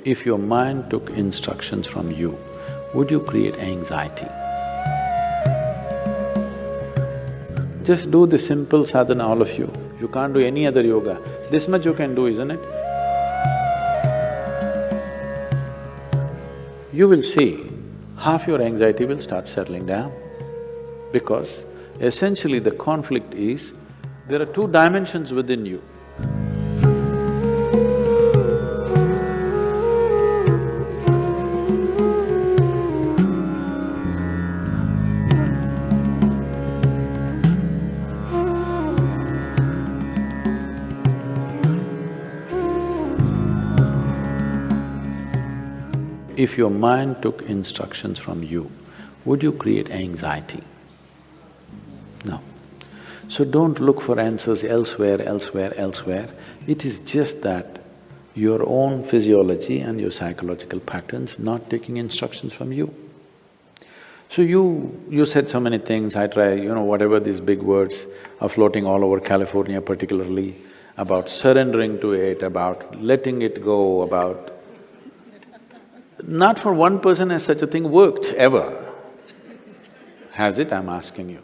If your mind took instructions from you, would you create anxiety? Just do the simple sadhana, all of you. You can't do any other yoga. This much you can do, isn't it? You will see half your anxiety will start settling down because essentially the conflict is, there are two dimensions within you. If your mind took instructions from you, would you create anxiety? No. So don't look for answers elsewhere. It is just that your own physiology and your psychological patterns not taking instructions from you. So you said so many things, I try, whatever these big words are floating all over California particularly, about surrendering to it, about letting it go, about… Not for one person has such a thing worked, ever. Has it, I'm asking you?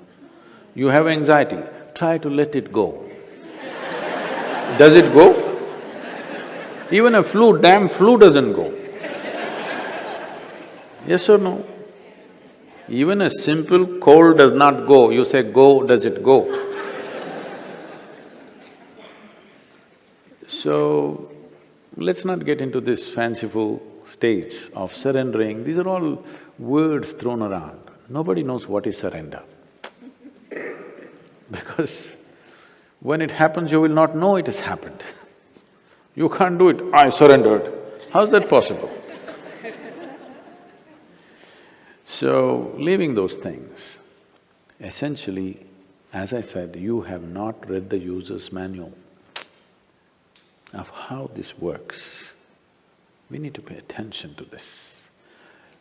You have anxiety, try to let it go. Does it go? Even a damn flu doesn't go. Yes or no? Even a simple cold does not go. You say go, does it go? So, let's not get into this fanciful states of surrendering. These are all words thrown around. Nobody knows what is surrender. Because when it happens, you will not know it has happened. You can't do it, I surrendered. How's that possible? So, leaving those things, essentially, as I said, you have not read the user's manual of how this works. We need to pay attention to this.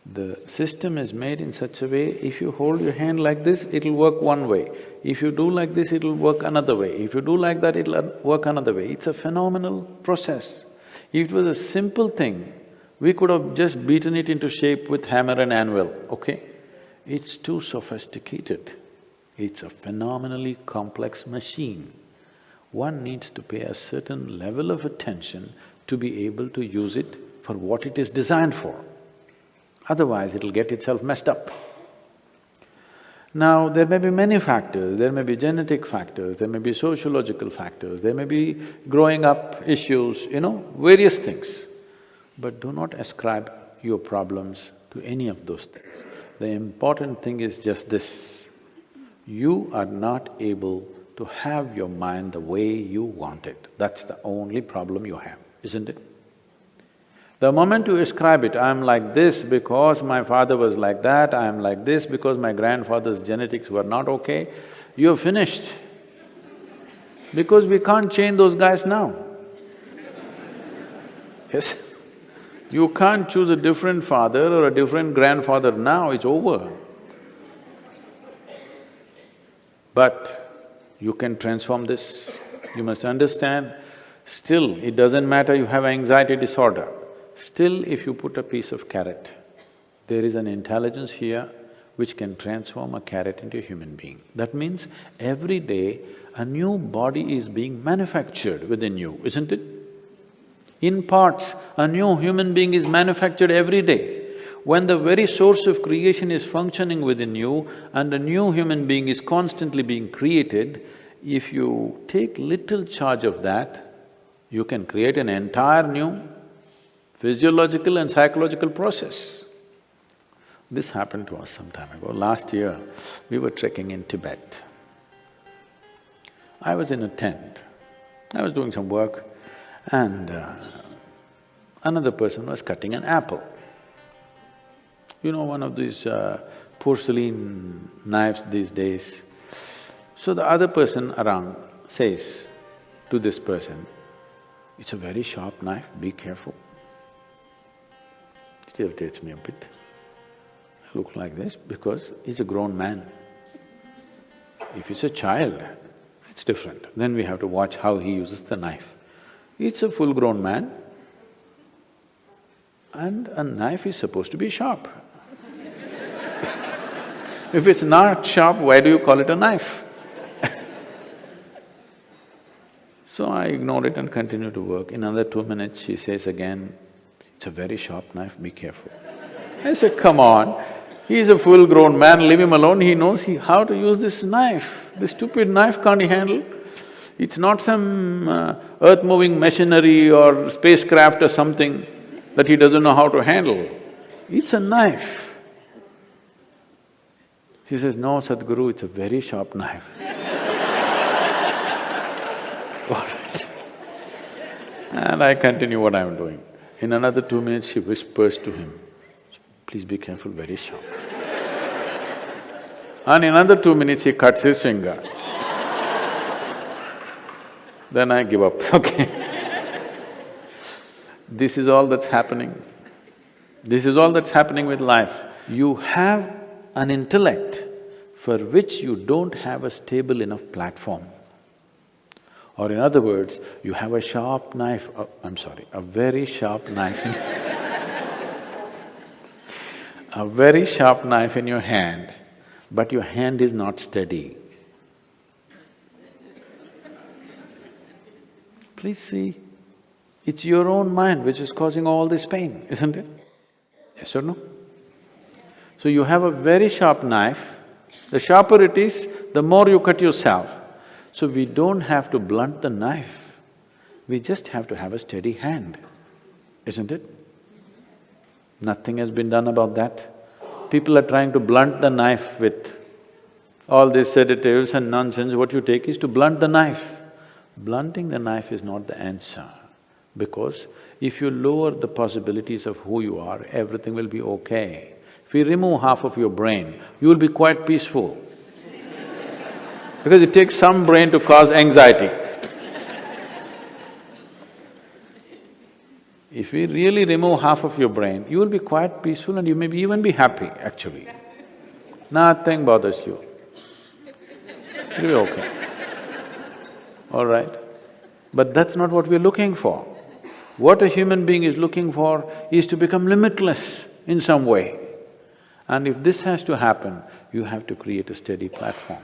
The system is made in such a way, if you hold your hand like this, it'll work one way. If you do like this, it'll work another way. If you do like that, it'll work another way. It's a phenomenal process. If it was a simple thing, we could have just beaten it into shape with hammer and anvil, okay? It's too sophisticated. It's a phenomenally complex machine. One needs to pay a certain level of attention to be able to use it for what it is designed for. Otherwise, it'll get itself messed up. Now, there may be many factors, there may be genetic factors, there may be sociological factors, there may be growing up issues, various things. But do not ascribe your problems to any of those things. The important thing is just this: you are not able to have your mind the way you want it. That's the only problem you have, isn't it? The moment you ascribe it, I'm like this because my father was like that, I'm like this because my grandfather's genetics were not okay, you're finished. Because we can't change those guys now. Yes? You can't choose a different father or a different grandfather now, it's over. But you can transform this. You must understand, still it doesn't matter you have anxiety disorder. Still, if you put a piece of carrot, there is an intelligence here which can transform a carrot into a human being. That means every day a new body is being manufactured within you, isn't it? In parts, a new human being is manufactured every day. When the very source of creation is functioning within you and a new human being is constantly being created, if you take little charge of that, you can create an entire new physiological and psychological process. This happened to us some time ago. Last year, we were trekking in Tibet. I was in a tent. I was doing some work and another person was cutting an apple. One of these porcelain knives these days. So the other person around says to this person, "It's a very sharp knife, be careful." It irritates me a bit. I look like this because he's a grown man. If it's a child, it's different. Then we have to watch how he uses the knife. It's a full-grown man. And a knife is supposed to be sharp. If it's not sharp, why do you call it a knife? So I ignore it and continue to work. In another 2 minutes, she says again, "It's a very sharp knife, be careful." I said, "Come on, he's a full-grown man, leave him alone, he knows how to use this knife. This stupid knife can't he handle? It's not some earth-moving machinery or spacecraft or something that he doesn't know how to handle. It's a knife." She says, "No, Sadhguru, it's a very sharp knife." All right. And I continue what I'm doing. In another 2 minutes, she whispers to him, "Please be careful, very sharp." And in another 2 minutes, he cuts his finger. Then I give up, okay. This is all that's happening. This is all that's happening with life. You have an intellect for which you don't have a stable enough platform. Or in other words, you have a sharp knife, a very sharp knife a very sharp knife in your hand, but your hand is not steady. Please see, it's your own mind which is causing all this pain, isn't it? Yes or no? So you have a very sharp knife, the sharper it is, the more you cut yourself. So we don't have to blunt the knife, we just have to have a steady hand, isn't it? Nothing has been done about that. People are trying to blunt the knife with all these sedatives and nonsense. What you take is to blunt the knife. Blunting the knife is not the answer, because if you lower the possibilities of who you are, everything will be okay. If you remove half of your brain, you will be quite peaceful. Because it takes some brain to cause anxiety. If we really remove half of your brain, you will be quite peaceful and you may even be happy, actually. Nothing bothers you. You'll be okay. All right? But that's not what we're looking for. What a human being is looking for is to become limitless in some way. And if this has to happen, you have to create a steady platform.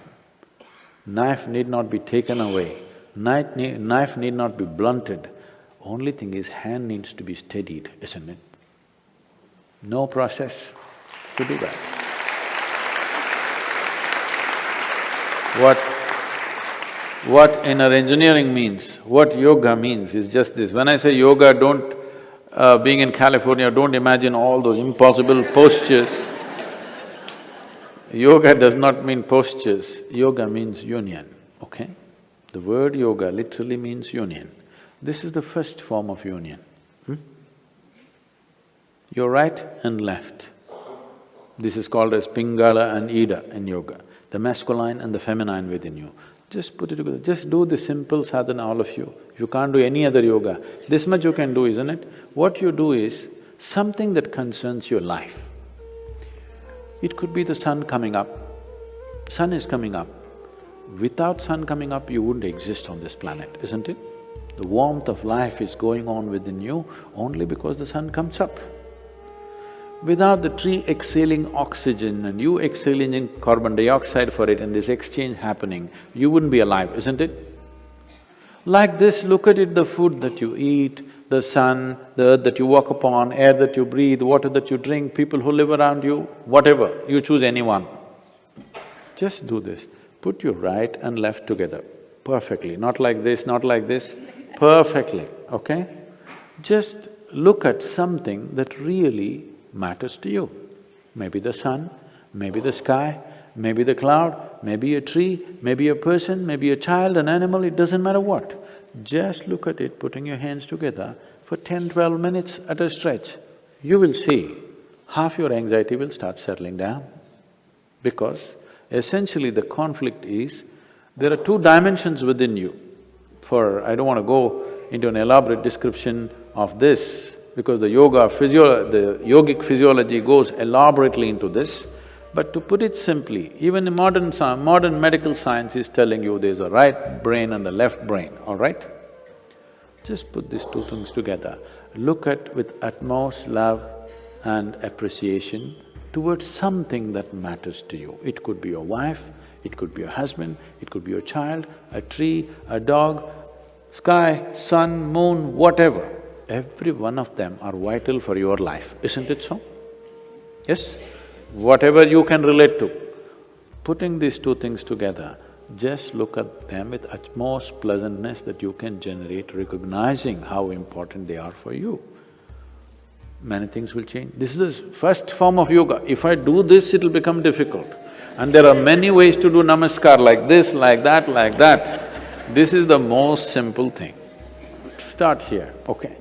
Knife need not be taken away, knife need not be blunted. Only thing is, hand needs to be steadied, isn't it? No process to do that. What inner engineering means, what yoga means is just this. When I say yoga, being in California, don't imagine all those impossible postures. Yoga does not mean postures, yoga means union, okay? The word yoga literally means union. This is the first form of union. Your right and left. This is called as Pingala and Ida in yoga, the masculine and the feminine within you. Just put it together, just do the simple sadhana, all of you. If you can't do any other yoga, this much you can do, isn't it? What you do is something that concerns your life. It could be the sun coming up. Sun is coming up. Without sun coming up, you wouldn't exist on this planet, isn't it? The warmth of life is going on within you only because the sun comes up. Without the tree exhaling oxygen and you exhaling in carbon dioxide for it and this exchange happening, you wouldn't be alive, isn't it? Like this, look at it, the food that you eat, the sun, the earth that you walk upon, air that you breathe, water that you drink, people who live around you, whatever, you choose anyone. Just do this, put your right and left together, perfectly, not like this, perfectly, okay? Just look at something that really matters to you. Maybe the sun, maybe the sky, maybe the cloud, maybe a tree, maybe a person, maybe a child, an animal, it doesn't matter what. Just look at it, putting your hands together for 10–12 minutes at a stretch. You will see half your anxiety will start settling down. Because essentially the conflict is, there are two dimensions within you. I don't want to go into an elaborate description of this, because the yogic physiology goes elaborately into this. But to put it simply, even the modern medical science is telling you there's a right brain and a left brain, all right? Just put these two things together. look at with utmost love and appreciation towards something that matters to you. It could be your wife, it could be your husband, it could be your child, a tree, a dog, sky, sun, moon, whatever. Every one of them are vital for your life, isn't it so? Yes? Whatever you can relate to. Putting these two things together, just look at them with utmost pleasantness that you can generate, recognizing how important they are for you. Many things will change. This is the first form of yoga. If I do this, it'll become difficult. And there are many ways to do namaskar, like this, like that, like that. This is the most simple thing. Start here, okay